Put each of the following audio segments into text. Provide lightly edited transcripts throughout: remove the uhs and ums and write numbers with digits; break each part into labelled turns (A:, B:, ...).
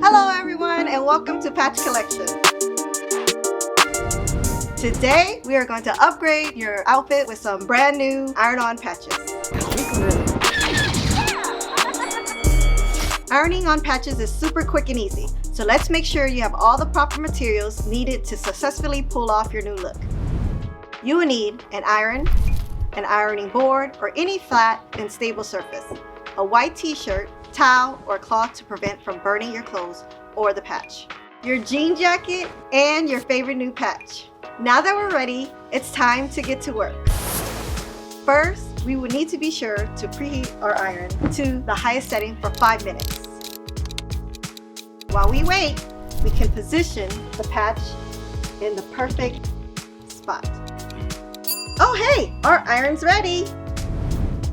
A: Hello everyone and welcome to Patch Collection. Today we are going to upgrade your outfit with some brand new iron-on patches. Ironing on patches is super quick and easy, so let's make sure you have all the proper materials needed to successfully pull off your new look. You will need an iron, an ironing board, or any flat and stable surface, a white t-shirt, towel, or cloth to prevent from burning your clothes or the patch, your jean jacket, and your favorite new patch. Now that we're ready, it's time to get to work. First, we will need to be sure to preheat our iron to the highest setting for 5 minutes. While we wait, we can position the patch in the perfect spot. Oh hey, our iron's ready!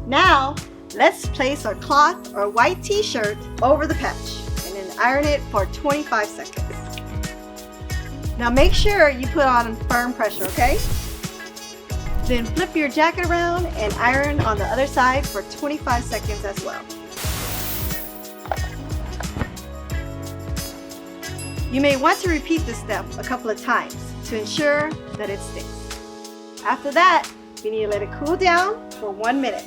A: Now, let's place our cloth or white t-shirt over the patch and then iron it for 25 seconds. Now make sure you put on firm pressure, okay? Then flip your jacket around and iron on the other side for 25 seconds as well. You may want to repeat this step a couple of times to ensure that it sticks. After that, you need to let it cool down for 1 minute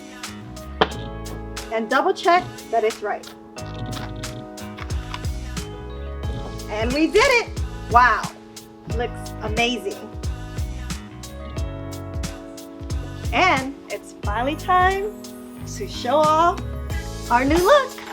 A: and double check that it's right. And we did it! Wow, looks amazing. And it's finally time to show off our new look.